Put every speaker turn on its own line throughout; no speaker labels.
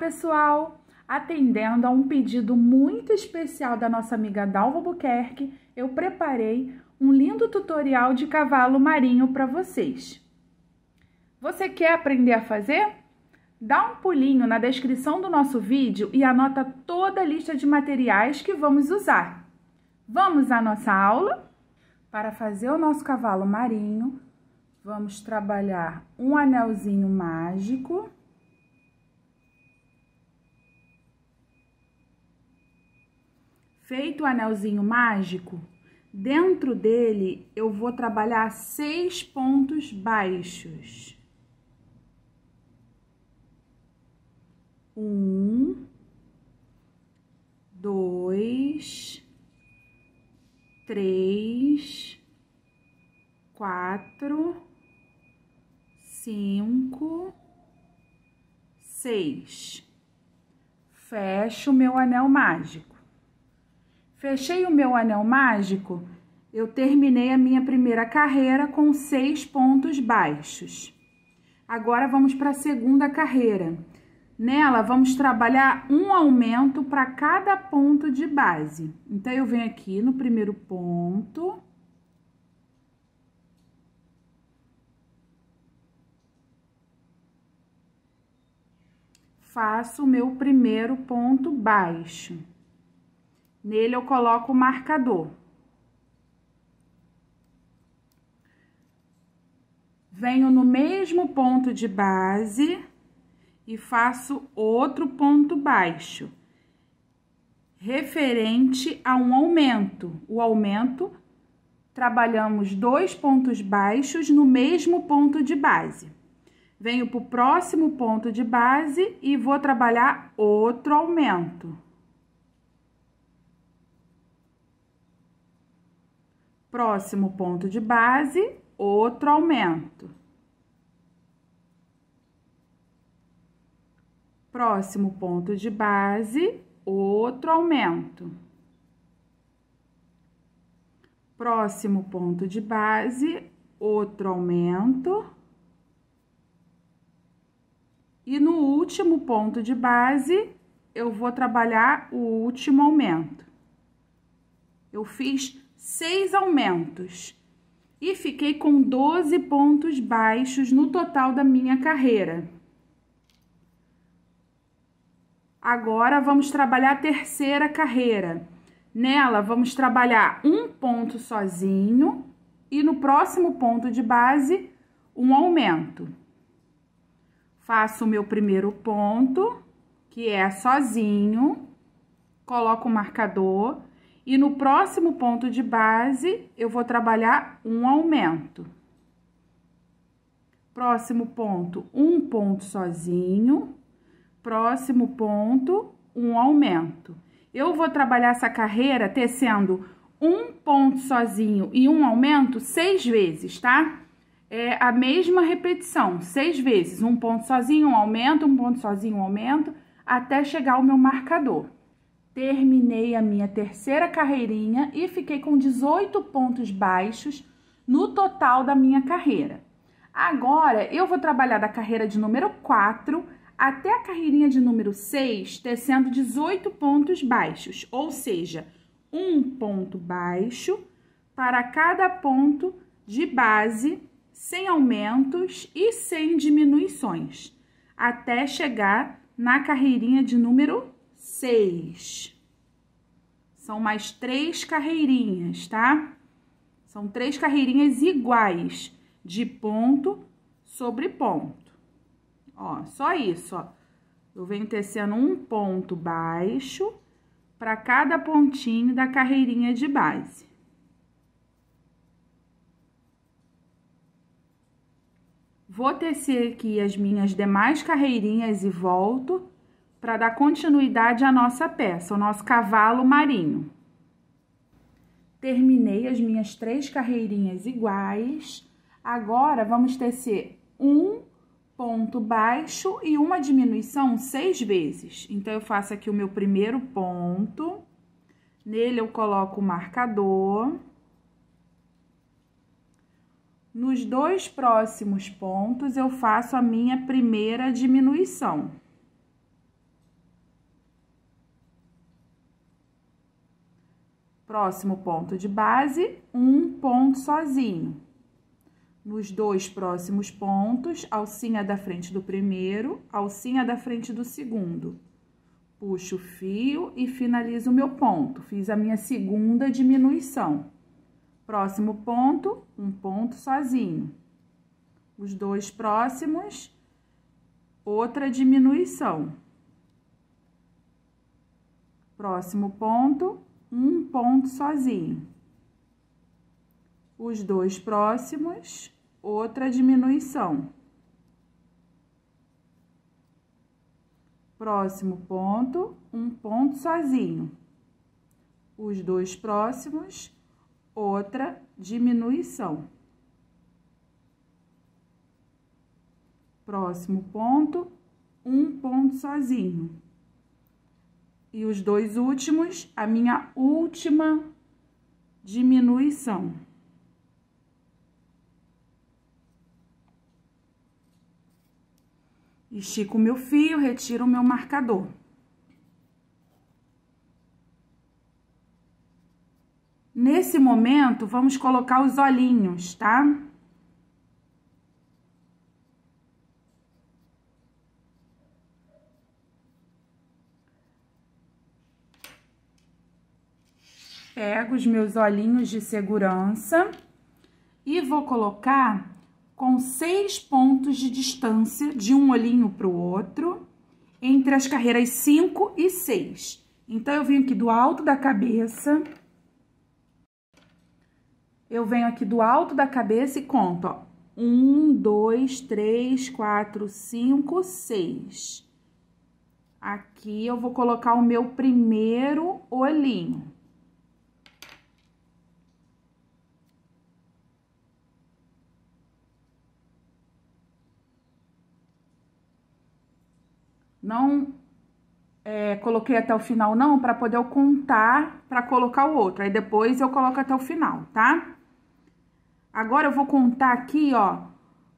pessoal! Atendendo a um pedido muito especial da nossa amiga Dalva Albuquerque, eu preparei um lindo tutorial de cavalo marinho para vocês. Você quer aprender a fazer? Dá um pulinho na descrição do nosso vídeo e anota toda a lista de materiais que vamos usar. Vamos à nossa aula? Para fazer o nosso cavalo marinho, vamos trabalhar um anelzinho mágico. Feito o anelzinho mágico, dentro dele eu vou trabalhar 6 pontos baixos. 1, 2, 3, 4, 5, 6. Fecho o meu anel mágico. Fechei o meu anel mágico, eu terminei a minha primeira carreira com 6 pontos baixos. Agora vamos para a segunda carreira. Nela, vamos trabalhar um aumento para cada ponto de base. Então, eu venho aqui no primeiro ponto. Faço o meu primeiro ponto baixo. Nele, eu coloco o marcador. Venho no mesmo ponto de base e faço outro ponto baixo, referente a um aumento. O aumento, trabalhamos 2 pontos baixos no mesmo ponto de base. Venho para o próximo ponto de base e vou trabalhar outro aumento. Próximo ponto de base, outro aumento. Próximo ponto de base, outro aumento. Próximo ponto de base, outro aumento. E no último ponto de base, eu vou trabalhar o último aumento. Eu fiz 6 aumentos e fiquei com 12 pontos baixos no total da minha carreira. Agora, vamos trabalhar a terceira carreira. Nela, vamos trabalhar um ponto sozinho e no próximo ponto de base, um aumento. Faço o meu primeiro ponto, que é sozinho, coloco o marcador. E no próximo ponto de base, eu vou trabalhar um aumento. Próximo ponto, um ponto sozinho. Próximo ponto, um aumento. Eu vou trabalhar essa carreira tecendo um ponto sozinho e um aumento 6 vezes, tá? É a mesma repetição, 6 vezes. Um ponto sozinho, um aumento, um ponto sozinho, um aumento, até chegar ao meu marcador. Terminei a minha terceira carreirinha e fiquei com 18 pontos baixos no total da minha carreira. Agora, eu vou trabalhar da carreira de número 4 até a carreirinha de número 6, tecendo 18 pontos baixos, ou seja, um ponto baixo para cada ponto de base, sem aumentos e sem diminuições, até chegar na carreirinha de número 6. São mais 3 carreirinhas, tá? São 3 carreirinhas iguais, de ponto sobre ponto. Ó, só isso, ó. Eu venho tecendo um ponto baixo para cada pontinho da carreirinha de base. Vou tecer aqui as minhas demais carreirinhas e volto para dar continuidade à nossa peça, o nosso cavalo marinho. Terminei as minhas 3 carreirinhas iguais. Agora, vamos tecer um ponto baixo e uma diminuição 6 vezes. Então, eu faço aqui o meu primeiro ponto. Nele, eu coloco o marcador. Nos 2 próximos pontos, eu faço a minha primeira diminuição. Próximo ponto de base, um ponto sozinho. Nos 2 próximos pontos, alcinha da frente do primeiro, alcinha da frente do segundo. Puxo o fio e finalizo o meu ponto. Fiz a minha segunda diminuição. Próximo ponto, um ponto sozinho. Os 2 próximos, outra diminuição. Próximo ponto, um ponto sozinho. Os 2 próximos, outra diminuição. Próximo ponto, um ponto sozinho. Os 2 próximos, outra diminuição. Próximo ponto, um ponto sozinho. E os 2 últimos, a minha última diminuição. Estico o meu fio, retiro o meu marcador. Nesse momento, vamos colocar os olhinhos, tá? Pego os meus olhinhos de segurança e vou colocar com 6 pontos de distância de um olhinho para o outro, entre as carreiras 5 e 6. Então, eu venho aqui do alto da cabeça, e conto, ó. 1, 2, 3, 4, 5, 6. Aqui, eu vou colocar o meu primeiro olhinho. Não coloquei até o final, não, para poder eu contar para colocar o outro. Aí, depois, eu coloco até o final, tá? Agora, eu vou contar aqui, ó.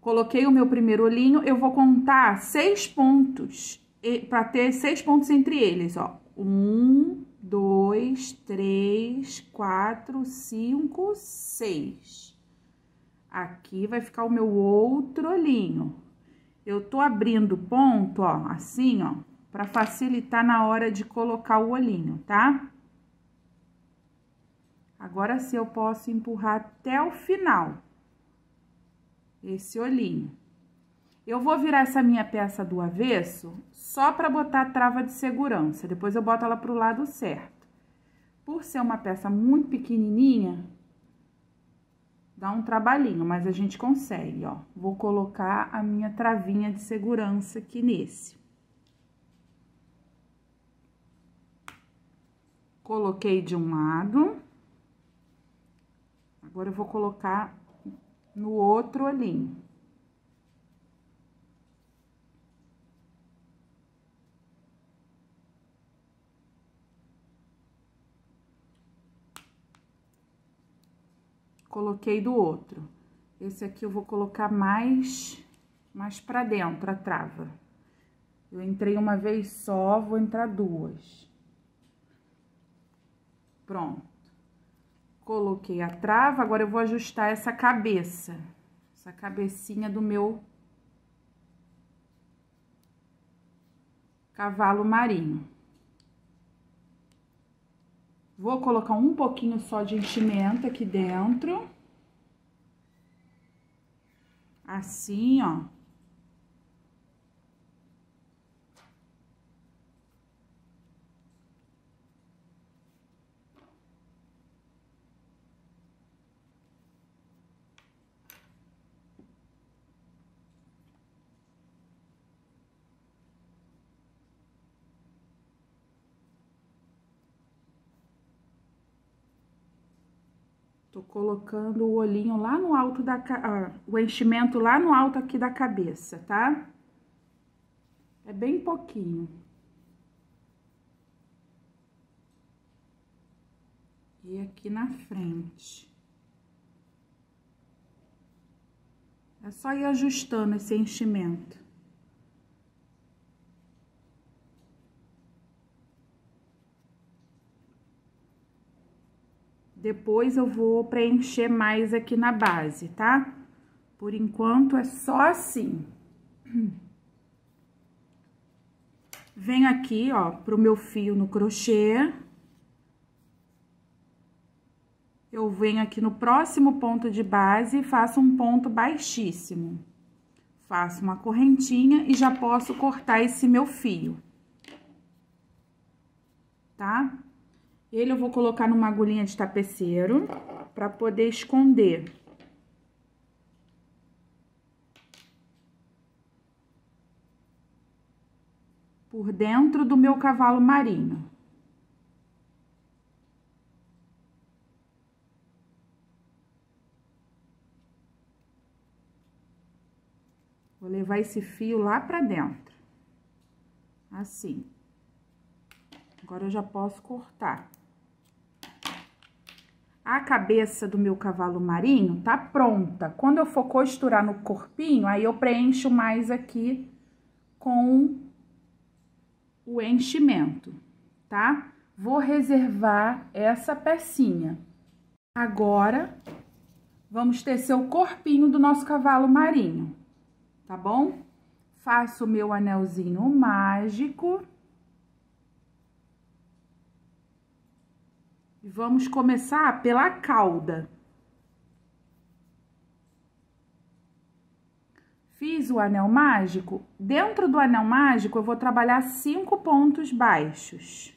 Coloquei o meu primeiro olhinho, eu vou contar 6 pontos, para ter 6 pontos entre eles, ó. 1, 2, 3, 4, 5, 6. Aqui vai ficar o meu outro olhinho. Eu tô abrindo ponto, ó, assim, ó, pra facilitar na hora de colocar o olhinho, tá? Agora sim eu posso empurrar até o final esse olhinho. Eu vou virar essa minha peça do avesso só pra botar a trava de segurança, depois eu boto ela pro lado certo. Por ser uma peça muito pequenininha, dá um trabalhinho, mas a gente consegue, ó. Vou colocar a minha travinha de segurança aqui nesse. Coloquei de um lado. Agora, eu vou colocar no outro olhinho. Coloquei do outro. Esse aqui eu vou colocar mais pra dentro, a trava. Eu entrei uma vez só, vou entrar 2. Pronto. Coloquei a trava, agora eu vou ajustar essa cabeça. Essa cabecinha do meu cavalo marinho. Vou colocar um pouquinho só de enchimento aqui dentro. Assim, ó. Tô colocando o olhinho lá no alto o enchimento lá no alto aqui da cabeça, tá? É bem pouquinho. E aqui na frente. É só ir ajustando esse enchimento. Depois eu vou preencher mais aqui na base, tá? Por enquanto é só assim. Venho aqui, ó, pro meu fio no crochê. Eu venho aqui no próximo ponto de base e faço um ponto baixíssimo. Faço uma correntinha e já posso cortar esse meu fio. Tá? Ele eu vou colocar numa agulhinha de tapeceiro para poder esconder. Por dentro do meu cavalo marinho. Vou levar esse fio lá pra dentro. Assim. Agora eu já posso cortar. A cabeça do meu cavalo marinho tá pronta. Quando eu for costurar no corpinho, aí eu preencho mais aqui com o enchimento, tá? Vou reservar essa pecinha. Agora, vamos tecer o corpinho do nosso cavalo marinho, tá bom? Faço o meu anelzinho mágico. E vamos começar pela cauda. Fiz o anel mágico. Dentro do anel mágico, eu vou trabalhar 5 pontos baixos.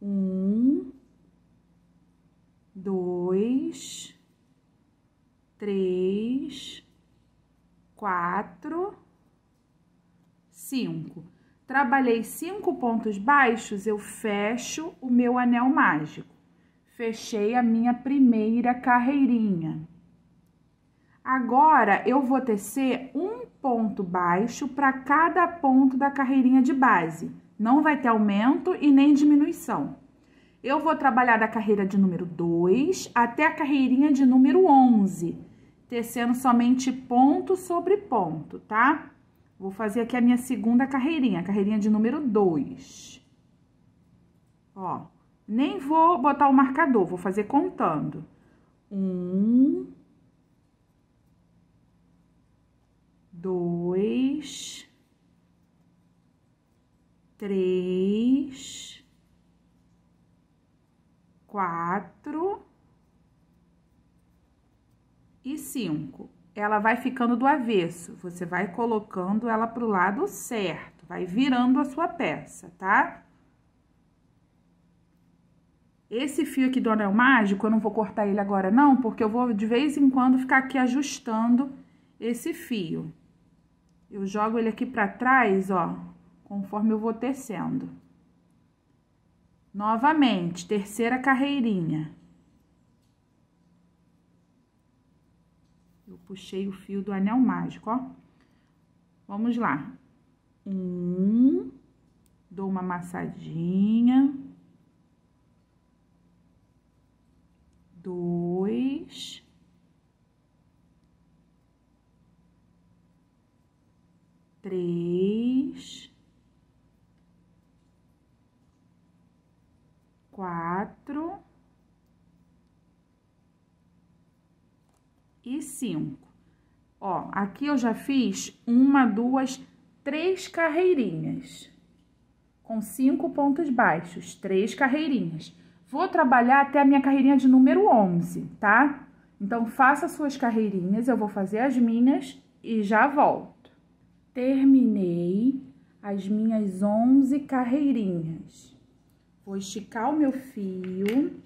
1, 2, 3, 4, 5. Trabalhei 5 pontos baixos, eu fecho o meu anel mágico. Fechei a minha primeira carreirinha. Agora, eu vou tecer um ponto baixo para cada ponto da carreirinha de base. Não vai ter aumento e nem diminuição. Eu vou trabalhar da carreira de número 2 até a carreirinha de número 11, tecendo somente ponto sobre ponto, tá? Vou fazer aqui a minha segunda carreirinha, a carreirinha de número 2. Ó, nem vou botar o marcador, vou fazer contando. 1, 2, 3, 4 e 5. Ela vai ficando do avesso, você vai colocando ela pro lado certo, vai virando a sua peça, tá? Esse fio aqui do anel mágico, eu não vou cortar ele agora não, porque eu vou de vez em quando ficar aqui ajustando esse fio. Eu jogo ele aqui pra trás, ó, conforme eu vou tecendo. Novamente, terceira carreirinha. Eu puxei o fio do anel mágico, ó. Vamos lá. 1, dou uma amassadinha. 2, 3, 4 e 5. Ó, aqui eu já fiz 1, 2, 3 carreirinhas com 5 pontos baixos, 3 carreirinhas. Vou trabalhar até a minha carreirinha de número 11, tá? Então, faça as suas carreirinhas, eu vou fazer as minhas e já volto. Terminei as minhas 11 carreirinhas. Vou esticar o meu fio.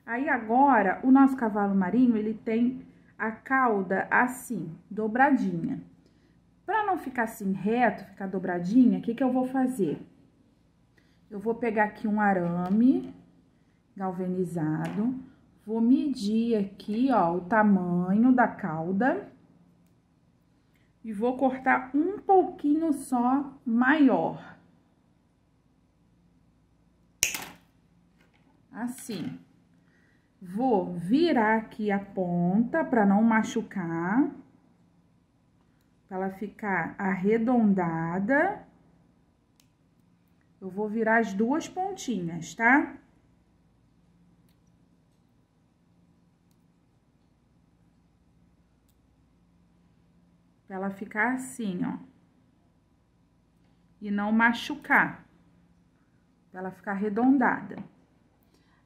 Aí, agora, o nosso cavalo marinho, ele tem a cauda assim, dobradinha. Pra não ficar assim reto, ficar dobradinha, o que que eu vou fazer? Eu vou pegar aqui um arame galvanizado, vou medir aqui, ó, o tamanho da cauda e vou cortar um pouquinho só maior. Assim. Vou virar aqui a ponta para não machucar, para ela ficar arredondada. Eu vou virar as duas pontinhas, tá? Pra ela ficar assim, ó. E não machucar. Pra ela ficar arredondada.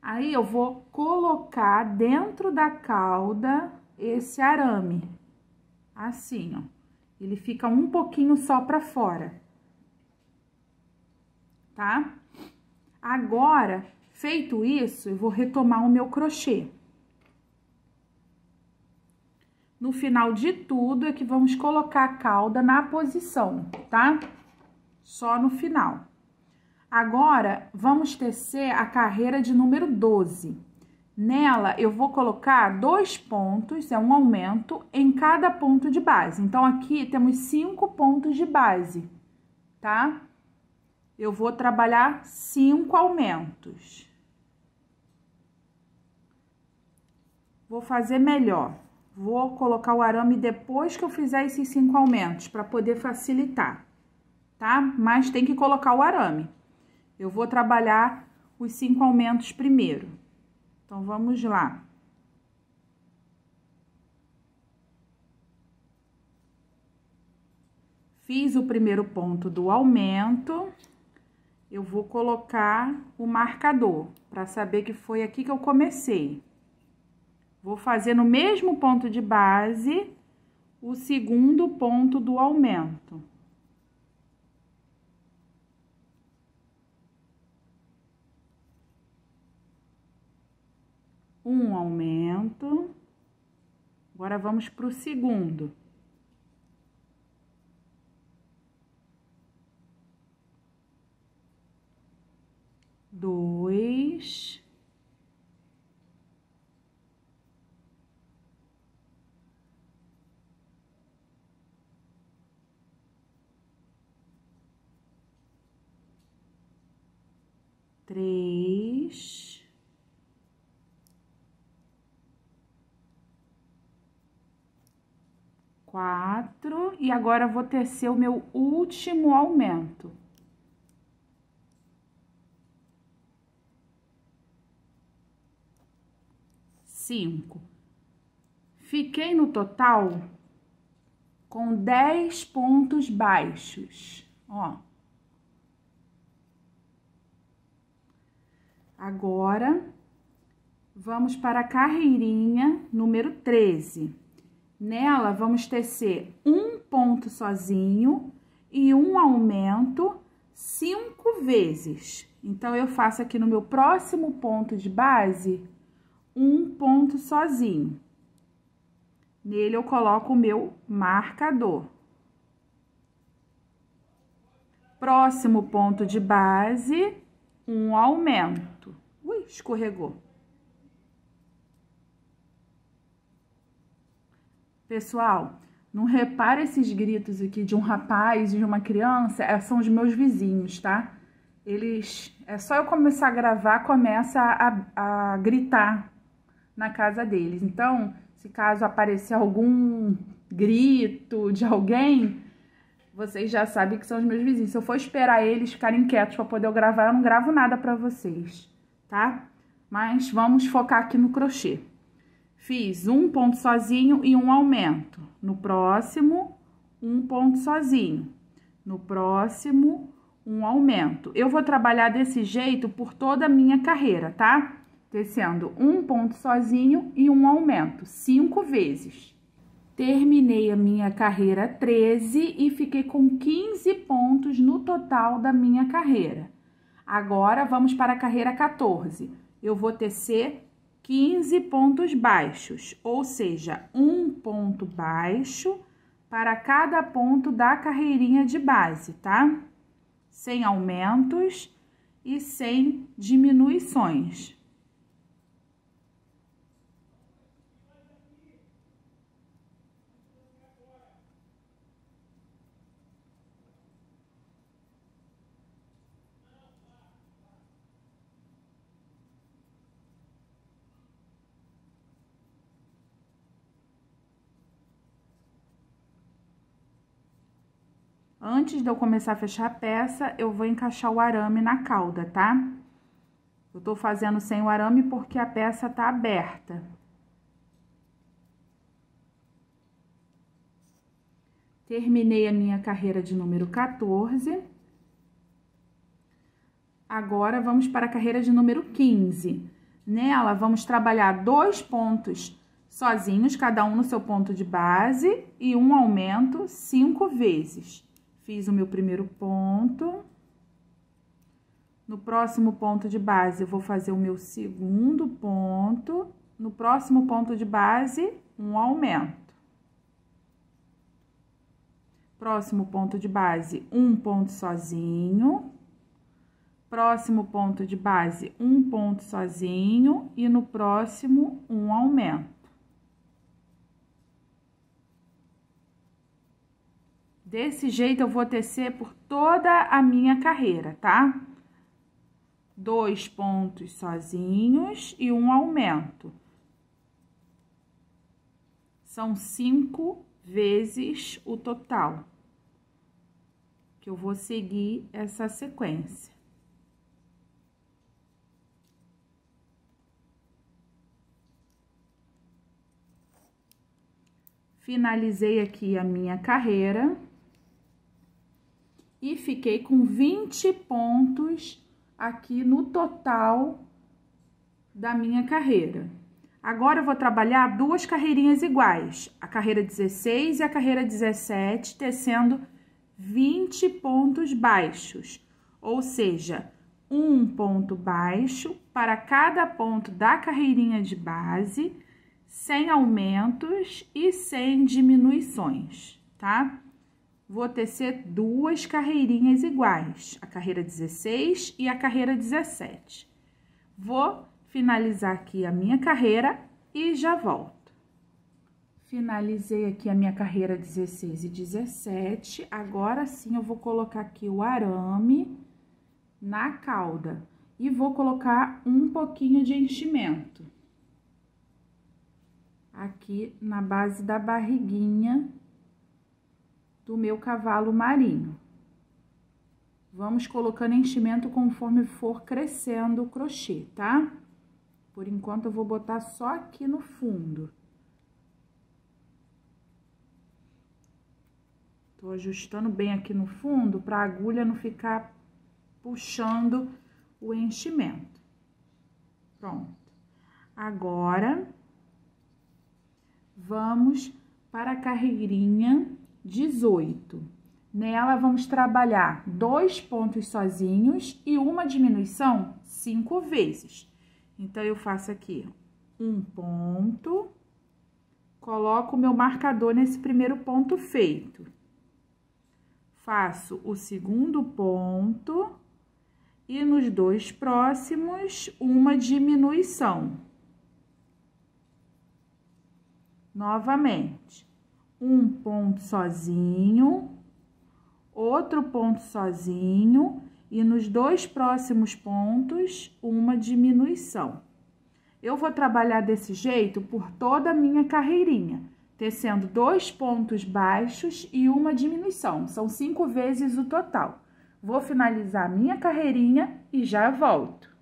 Aí, eu vou colocar dentro da cauda esse arame. Assim, ó. Ele fica um pouquinho só pra fora. Tá? Agora, feito isso, eu vou retomar o meu crochê. No final de tudo é que vamos colocar a cauda na posição, tá? Só no final. Agora, vamos tecer a carreira de número 12. Nela, eu vou colocar 2 pontos, é um aumento, em cada ponto de base. Então, aqui temos 5 pontos de base, tá? Eu vou trabalhar 5 aumentos. Vou fazer melhor. Vou colocar o arame depois que eu fizer esses 5 aumentos, para poder facilitar, tá? Mas tem que colocar o arame. Eu vou trabalhar os 5 aumentos primeiro. Então, vamos lá. Fiz o primeiro ponto do aumento. Eu vou colocar o marcador, para saber que foi aqui que eu comecei. Vou fazer no mesmo ponto de base o segundo ponto do aumento. Um aumento. Agora, vamos para o segundo. Dois. Três. Quatro. E agora, vou tecer o meu último aumento. 5. Fiquei no total com 10 pontos baixos, ó. Agora, vamos para a carreirinha número 13. Nela, vamos tecer um ponto sozinho e um aumento 5 vezes. Então, eu faço aqui no meu próximo ponto de base um ponto sozinho. Nele, eu coloco o meu marcador. Próximo ponto de base, um aumento. Ui, escorregou. Pessoal, não repara esses gritos aqui de um rapaz e de uma criança, são os meus vizinhos, tá? Eles, é só eu começar a gravar, começa a gritar na casa deles. Então, se caso aparecer algum grito de alguém, vocês já sabem que são os meus vizinhos. Se eu for esperar eles ficarem quietos para poder eu gravar, eu não gravo nada para vocês, tá? Mas vamos focar aqui no crochê. Fiz um ponto sozinho e um aumento. No próximo, um ponto sozinho. No próximo, um aumento. Eu vou trabalhar desse jeito por toda a minha carreira, tá? Tecendo um ponto sozinho e um aumento, 5 vezes. Terminei a minha carreira 13 e fiquei com 15 pontos no total da minha carreira. Agora, vamos para a carreira 14. Eu vou tecer 15 pontos baixos, ou seja, um ponto baixo para cada ponto da carreirinha de base, tá? Sem aumentos e sem diminuições. Antes de eu começar a fechar a peça, eu vou encaixar o arame na cauda, tá? Eu tô fazendo sem o arame porque a peça tá aberta. Terminei a minha carreira de número 14. Agora, vamos para a carreira de número 15. Nela, vamos trabalhar 2 pontos sozinhos, cada um no seu ponto de base, e um aumento 5 vezes. Fiz o meu primeiro ponto. No próximo ponto de base, eu vou fazer o meu segundo ponto. No próximo ponto de base, um aumento. Próximo ponto de base, um ponto sozinho. Próximo ponto de base, um ponto sozinho. E no próximo, um aumento. Desse jeito, eu vou tecer por toda a minha carreira, tá? 2 pontos sozinhos e um aumento. São 5 vezes o total que eu vou seguir essa sequência. Finalizei aqui a minha carreira e fiquei com 20 pontos aqui no total da minha carreira. Agora, eu vou trabalhar 2 carreirinhas iguais, a carreira 16 e a carreira 17, tecendo 20 pontos baixos, ou seja, um ponto baixo para cada ponto da carreirinha de base, sem aumentos e sem diminuições, tá? Vou tecer 2 carreirinhas iguais, a carreira 16 e a carreira 17. Vou finalizar aqui a minha carreira e já volto. Finalizei aqui a minha carreira 16 e 17. Agora sim, eu vou colocar aqui o arame na cauda e vou colocar um pouquinho de enchimento aqui na base da barriguinha do meu cavalo marinho. Vamos colocando enchimento conforme for crescendo o crochê, tá? Por enquanto, eu vou botar só aqui no fundo. Tô ajustando bem aqui no fundo para a agulha não ficar puxando o enchimento. Pronto. Agora, vamos para a carreirinha 18. Nela, vamos trabalhar 2 pontos sozinhos e uma diminuição 5 vezes. Então, eu faço aqui um ponto, coloco o meu marcador nesse primeiro ponto feito. Faço o segundo ponto e nos 2 próximos, uma diminuição. Novamente, um ponto sozinho, outro ponto sozinho e nos 2 próximos pontos, uma diminuição. Eu vou trabalhar desse jeito por toda a minha carreirinha, tecendo 2 pontos baixos e uma diminuição. São 5 vezes o total. Vou finalizar a minha carreirinha e já volto.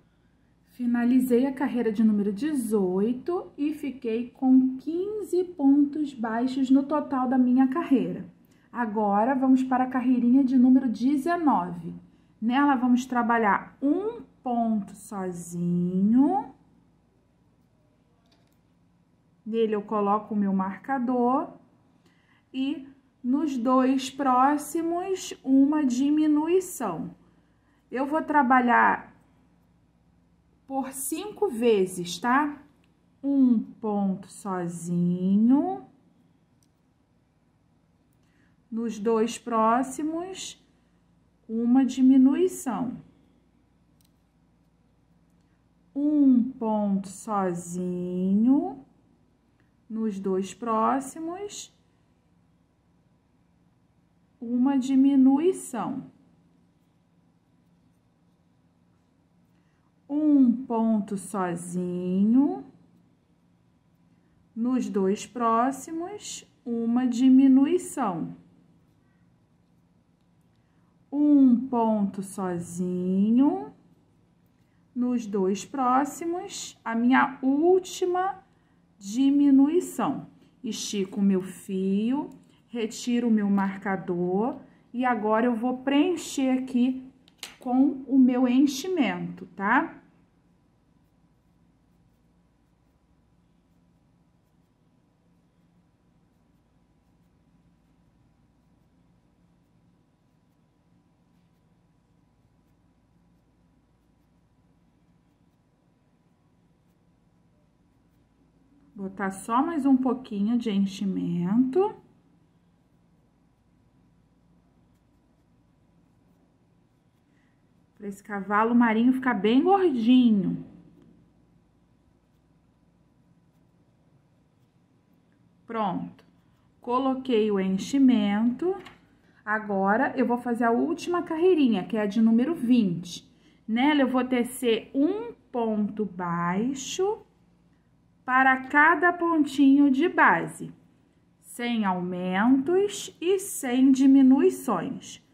Finalizei a carreira de número 18 e fiquei com 15 pontos baixos no total da minha carreira. Agora, vamos para a carreirinha de número 19. Nela, vamos trabalhar um ponto sozinho. Nele, eu coloco o meu marcador e nos 2 próximos, uma diminuição. Eu vou trabalhar por 5 vezes, tá? Um ponto sozinho. Nos 2 próximos, uma diminuição. Um ponto sozinho. Nos 2 próximos, uma diminuição. Um ponto sozinho. Nos 2 próximos, uma diminuição. Um ponto sozinho. Nos 2 próximos, a minha última diminuição. Estico o meu fio retiro o meu marcador e agora eu vou preencher aqui com o meu enchimento, tá? Botar só mais um pouquinho de enchimento. Para esse cavalo marinho ficar bem gordinho. Pronto. Coloquei o enchimento. Agora, eu vou fazer a última carreirinha, que é a de número 20. Nela, eu vou tecer um ponto baixo para cada pontinho de base, sem aumentos e sem diminuições.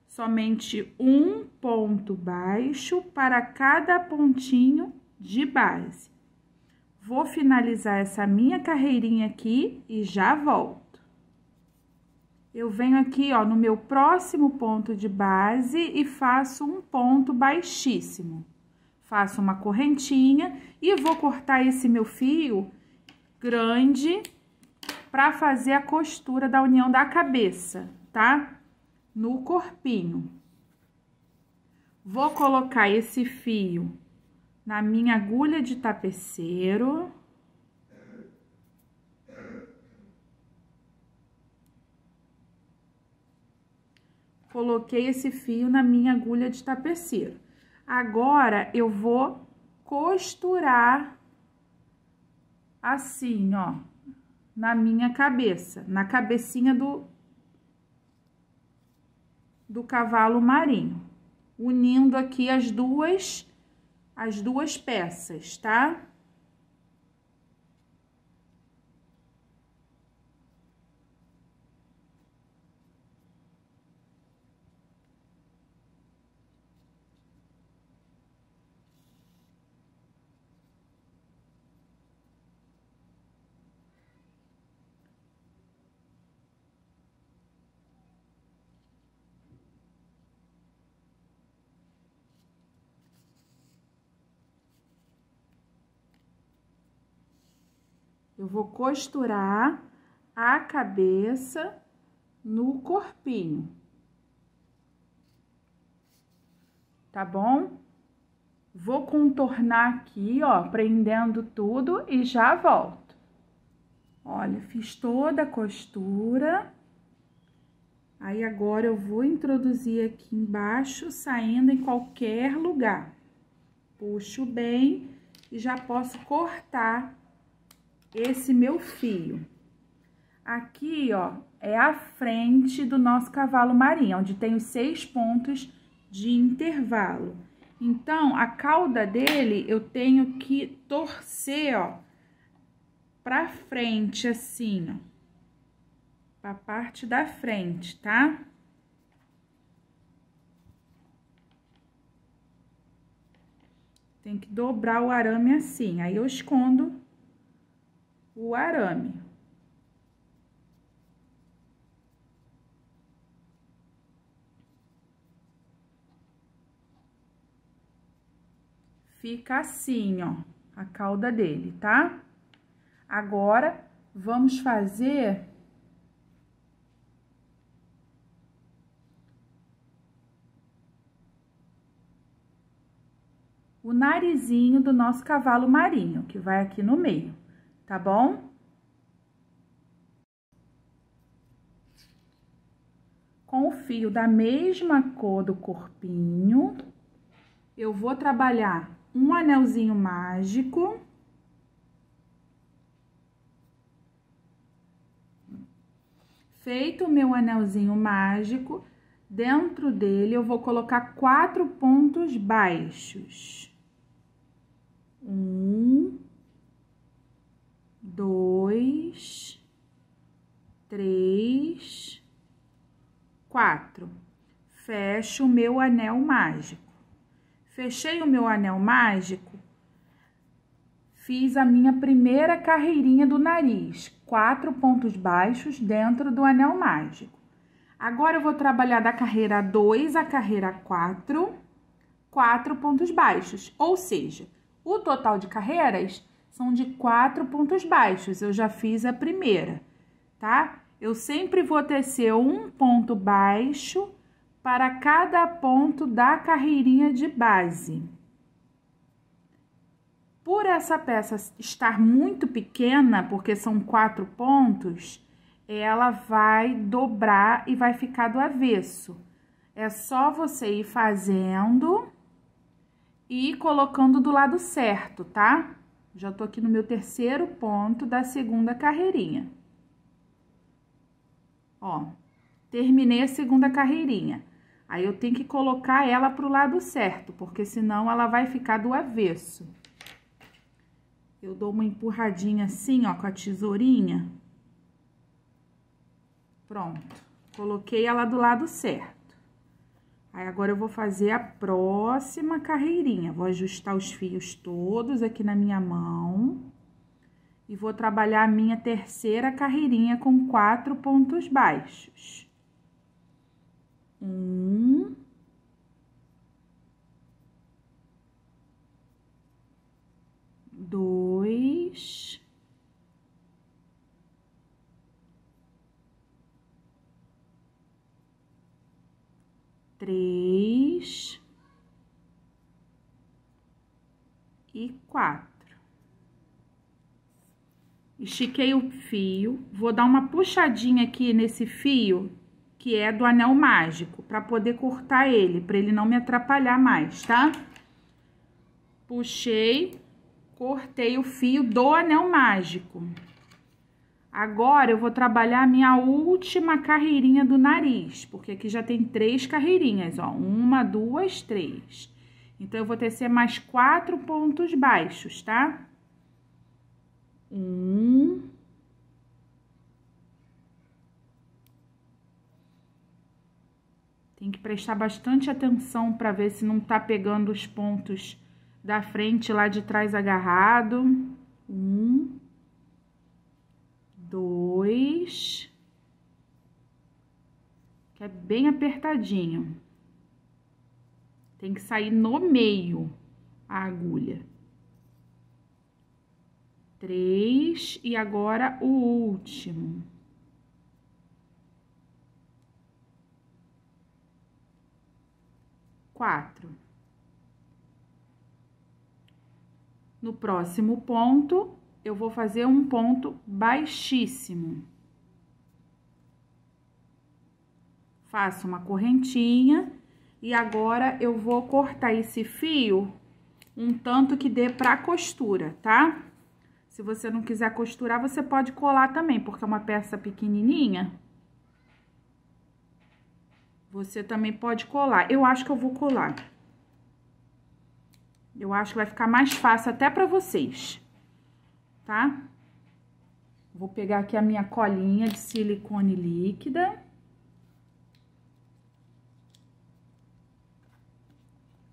Somente um ponto baixo para cada pontinho de base. Vou finalizar essa minha carreirinha aqui e já volto. Eu venho aqui, ó, no meu próximo ponto de base e faço um ponto baixíssimo. Faço uma correntinha e vou cortar esse meu fio grande para fazer a costura da união da cabeça, tá? No corpinho. Vou colocar esse fio na minha agulha de tapeceiro. Coloquei esse fio na minha agulha de tapeceiro. Agora, eu vou costurar assim, ó, na minha cabeça, na cabecinha do cavalo marinho, unindo aqui as duas peças, tá? Eu vou costurar a cabeça no corpinho, tá bom? Vou contornar aqui, ó, prendendo tudo e já volto. Olha, fiz toda a costura. Aí, agora eu vou introduzir aqui embaixo, saindo em qualquer lugar. Puxo bem e já posso cortar esse meu fio. Aqui, ó, é a frente do nosso cavalo marinho, onde tem os 6 pontos de intervalo. Então, a cauda dele eu tenho que torcer, ó, pra frente, assim, ó, pra parte da frente, tá? Tem que dobrar o arame assim, aí eu escondo o arame. Fica assim, ó, a cauda dele, tá? Agora, vamos fazer o narizinho do nosso cavalo marinho, que vai aqui no meio, tá bom? Com o fio da mesma cor do corpinho, eu vou trabalhar um anelzinho mágico. Feito o meu anelzinho mágico, dentro dele eu vou colocar 4 pontos baixos. 1, 2, 3, 4. Fecho o meu anel mágico. Fechei o meu anel mágico, Fiz a minha primeira carreirinha do nariz, 4 pontos baixos dentro do anel mágico. Agora, eu vou trabalhar da carreira 2 à carreira 4, 4 pontos baixos. Ou seja, o total de carreiras são de 4 pontos baixos. Eu já fiz a primeira, tá? Eu sempre vou tecer um ponto baixo para cada ponto da carreirinha de base. Por essa peça estar muito pequena, porque são 4 pontos, ela vai dobrar e vai ficar do avesso. É só você ir fazendo e colocando do lado certo, tá? Já tô aqui no meu terceiro ponto da segunda carreirinha. Ó, terminei a segunda carreirinha. Aí, eu tenho que colocar ela pro lado certo, porque senão ela vai ficar do avesso. Eu dou uma empurradinha assim, ó, com a tesourinha. Pronto. Coloquei ela do lado certo. Aí, agora eu vou fazer a próxima carreirinha. Vou ajustar os fios todos aqui na minha mão. E vou trabalhar a minha terceira carreirinha com 4 pontos baixos. 1. 2, 3 e 4. Estiquei o fio, vou dar uma puxadinha aqui nesse fio, que é do anel mágico, para poder cortar ele, para ele não me atrapalhar mais, tá? Puxei, cortei o fio do anel mágico. Agora, eu vou trabalhar a minha última carreirinha do nariz, porque aqui já tem 3 carreirinhas, ó. 1, 2, 3. Então, eu vou tecer mais 4 pontos baixos, tá? 1. Tem que prestar bastante atenção para ver se não tá pegando os pontos da frente lá de trás agarrado. 1, 2, que é bem apertadinho. Tem que sair no meio a agulha. 3, e agora o último. 4. No próximo ponto, eu vou fazer um ponto baixíssimo. Faço uma correntinha e agora eu vou cortar esse fio um tanto que dê pra costura, tá? Se você não quiser costurar, você pode colar também, porque é uma peça pequenininha. Você também pode colar. Eu acho que eu vou colar. Eu acho que vai ficar mais fácil até pra vocês, tá? Vou pegar aqui a minha colinha de silicone líquida.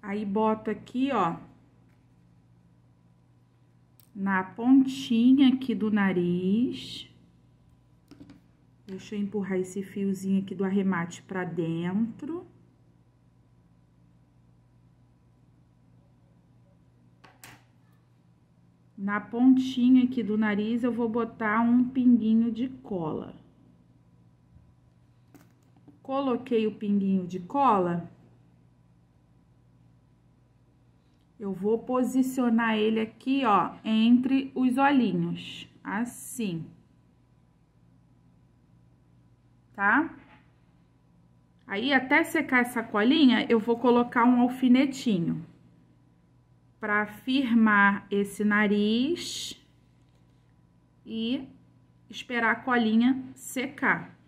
Aí, boto aqui, ó, na pontinha aqui do nariz. Deixa eu empurrar esse fiozinho aqui do arremate pra dentro. Na pontinha aqui do nariz, eu vou botar um pinguinho de cola. Coloquei o pinguinho de cola. Eu vou posicionar ele aqui, ó, entre os olhinhos, assim. Tá? Aí, até secar essa colinha, eu vou colocar um alfinetinho para firmar esse nariz e esperar a colinha secar.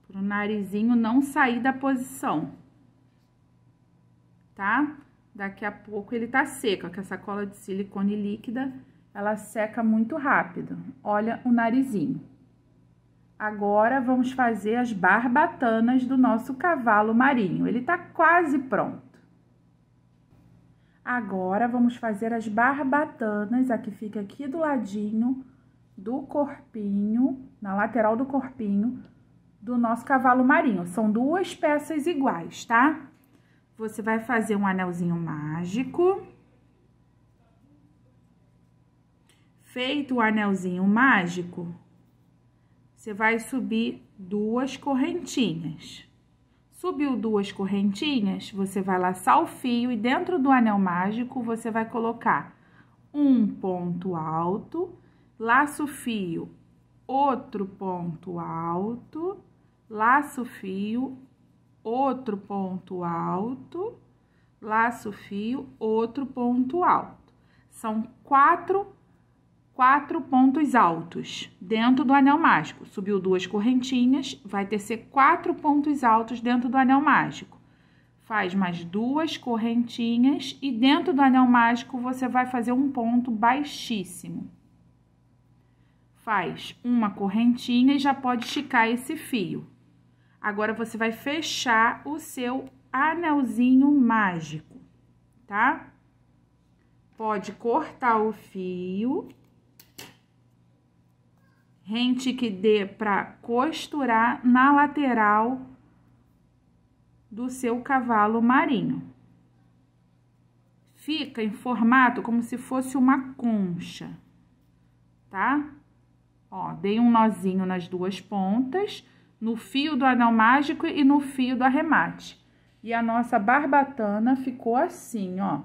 Para o narizinho não sair da posição, tá? Daqui a pouco ele tá seco, que essa cola de silicone líquida, ela seca muito rápido. Olha o narizinho. Agora, vamos fazer as barbatanas do nosso cavalo marinho. Ele tá quase pronto. Agora, vamos fazer as barbatanas, a que fica aqui do ladinho do corpinho, na lateral do corpinho do nosso cavalo marinho. São duas peças iguais, tá? Você vai fazer um anelzinho mágico. Feito o anelzinho mágico, você vai subir duas correntinhas. Subiu duas correntinhas, você vai laçar o fio e dentro do anel mágico você vai colocar um ponto alto, laça o fio, outro ponto alto, laça o fio, outro ponto alto, laça o fio, outro ponto alto. São quatro pontos altos dentro do anel mágico. Subiu duas correntinhas, vai tecer 4 pontos altos dentro do anel mágico. Faz mais duas correntinhas e dentro do anel mágico você vai fazer um ponto baixíssimo. Faz uma correntinha e já pode esticar esse fio. Agora, você vai fechar o seu anelzinho mágico, tá? Pode cortar o fio. Rente que dê para costurar na lateral do seu cavalo marinho. Fica em formato como se fosse uma concha, tá? Ó, dei um nozinho nas duas pontas, no fio do anel mágico e no fio do arremate. E a nossa barbatana ficou assim, ó.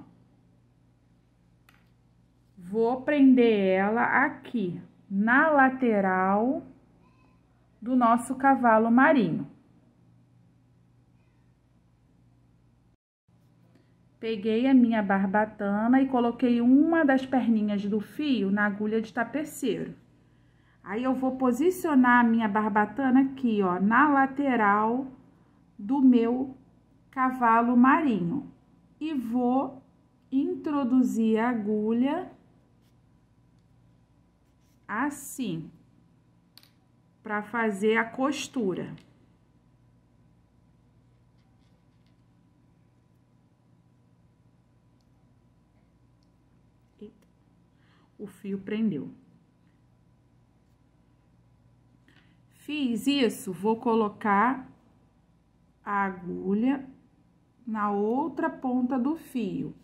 Vou prender ela aqui na lateral do nosso cavalo marinho. Peguei a minha barbatana e coloquei uma das perninhas do fio na agulha de tapeceiro. Aí, eu vou posicionar a minha barbatana aqui, ó, na lateral do meu cavalo marinho. E vou introduzir a agulha assim, para fazer a costura. Eita, o fio prendeu. Fiz isso, vou colocar a agulha na outra ponta do fio.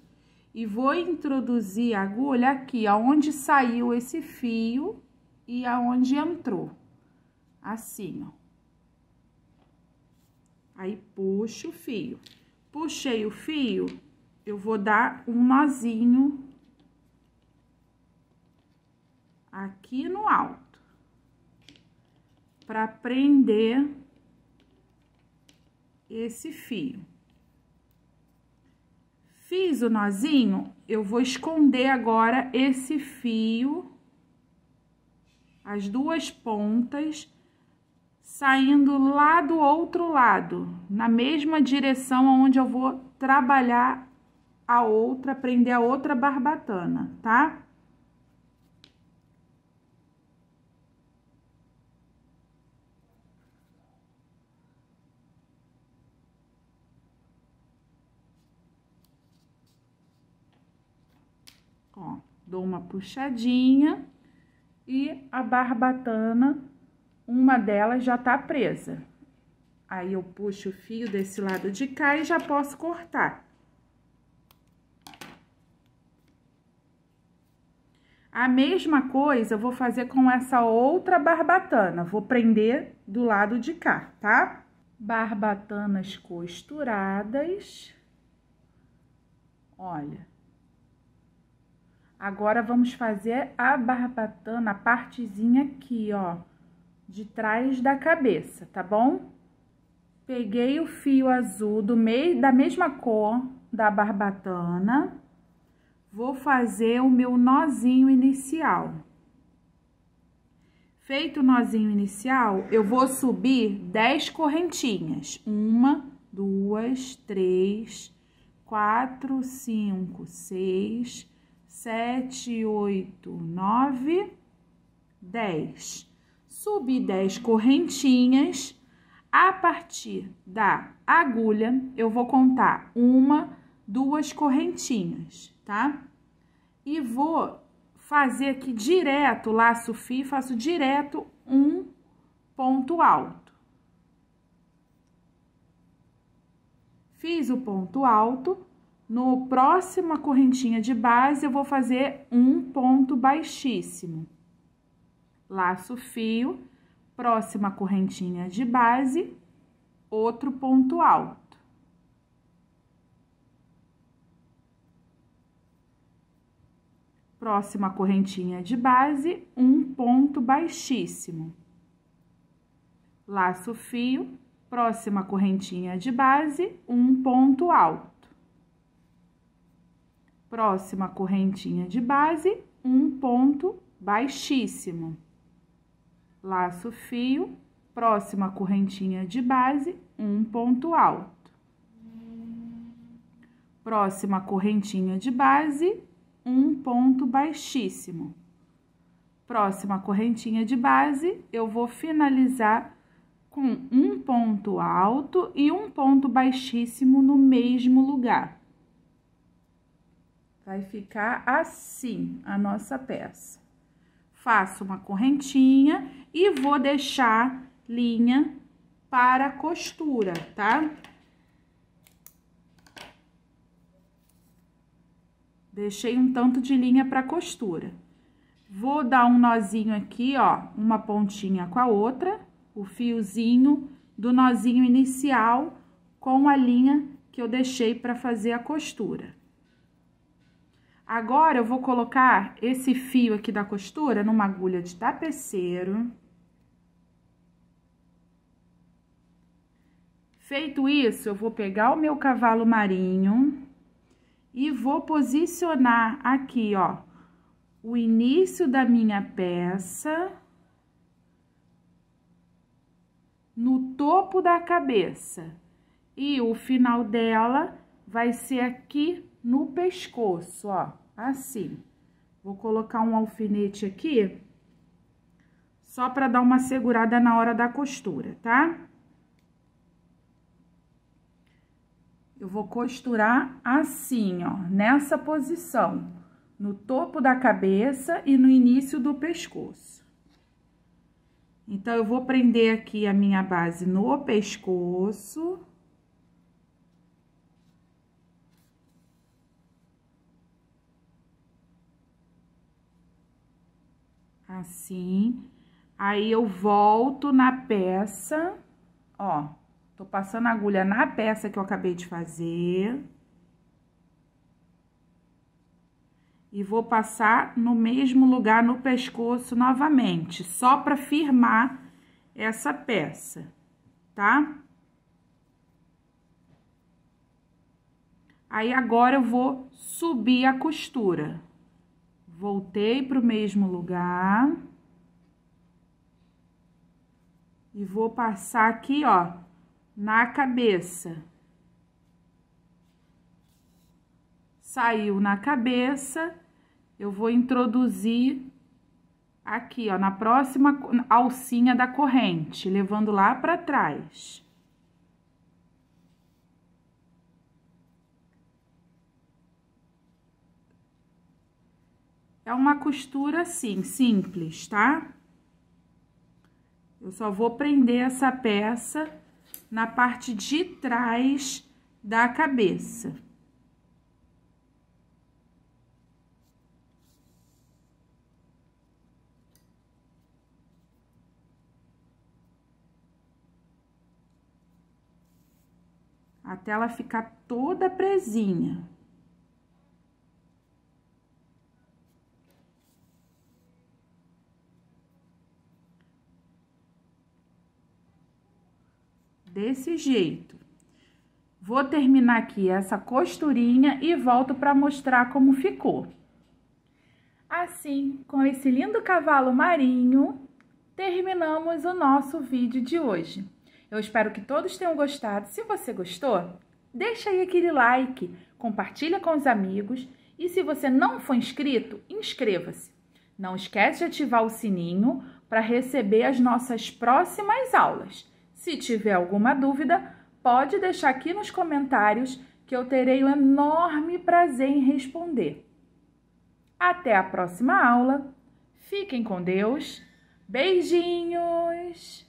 E vou introduzir a agulha aqui, aonde saiu esse fio e aonde entrou. Assim, ó. Aí, puxo o fio. Puxei o fio, eu vou dar um nozinho aqui no alto, para prender esse fio. Fiz o nozinho, eu vou esconder agora esse fio, as duas pontas, saindo lá do outro lado, na mesma direção onde eu vou trabalhar a outra, prender a outra barbatana, tá? Ó, dou uma puxadinha e a barbatana, uma delas já tá presa. Aí, eu puxo o fio desse lado de cá e já posso cortar. A mesma coisa eu vou fazer com essa outra barbatana. Vou prender do lado de cá, tá? Barbatanas costuradas. Olha. Agora, vamos fazer a barbatana, a partezinha aqui, ó, de trás da cabeça, tá bom? Peguei o fio azul da mesma cor da barbatana, vou fazer o meu nozinho inicial. Feito o nozinho inicial, eu vou subir 10 correntinhas. 1, 2, 3, 4, 5, 6, 7, 8, 9, 10. subi 10 correntinhas. A partir da agulha, eu vou contar 1, 2 correntinhas, tá? E vou fazer aqui direto, laço fio, faço direto um ponto alto. Fiz o ponto alto, no próxima correntinha de base, eu vou fazer um ponto baixíssimo. Laço fio, próxima correntinha de base, outro ponto alto. Próxima correntinha de base, um ponto baixíssimo. Laço fio, próxima correntinha de base, um ponto alto. Próxima correntinha de base, um ponto baixíssimo. Laço fio, próxima correntinha de base, um ponto alto. Próxima correntinha de base, um ponto baixíssimo. Próxima correntinha de base, eu vou finalizar com um ponto alto e um ponto baixíssimo no mesmo lugar. Vai ficar assim a nossa peça. Faço uma correntinha e vou deixar linha para costura, tá? Deixei um tanto de linha para costura. Vou dar um nozinho aqui, ó, uma pontinha com a outra, o fiozinho do nozinho inicial com a linha que eu deixei para fazer a costura. Agora, eu vou colocar esse fio aqui da costura numa agulha de tapeceiro. Feito isso, eu vou pegar o meu cavalo marinho e vou posicionar aqui, ó, o início da minha peça no topo da cabeça. E o final dela vai ser aqui no pescoço, ó, assim. Vou colocar um alfinete aqui, só para dar uma segurada na hora da costura, tá? Eu vou costurar assim, ó, nessa posição, no topo da cabeça e no início do pescoço. Então, eu vou prender aqui a minha base no pescoço. Assim, aí eu volto na peça, ó, tô passando a agulha na peça que eu acabei de fazer. E vou passar no mesmo lugar no pescoço novamente, só para firmar essa peça, tá? Aí, agora eu vou subir a costura. Voltei pro mesmo lugar. E vou passar aqui, ó, na cabeça. Saiu na cabeça, eu vou introduzir aqui, ó, na próxima alcinha da corrente, levando lá pra trás. É uma costura assim, simples, tá? Eu só vou prender essa peça na parte de trás da cabeça. Até ela ficar toda presinha. Desse jeito. Vou terminar aqui essa costurinha e volto para mostrar como ficou. Assim, com esse lindo cavalo marinho, terminamos o nosso vídeo de hoje. Eu espero que todos tenham gostado. Se você gostou, deixa aí aquele like, compartilha com os amigos e se você não for inscrito, inscreva-se. Não esquece de ativar o sininho para receber as nossas próximas aulas. Se tiver alguma dúvida, pode deixar aqui nos comentários que eu terei um enorme prazer em responder. Até a próxima aula. Fiquem com Deus. Beijinhos!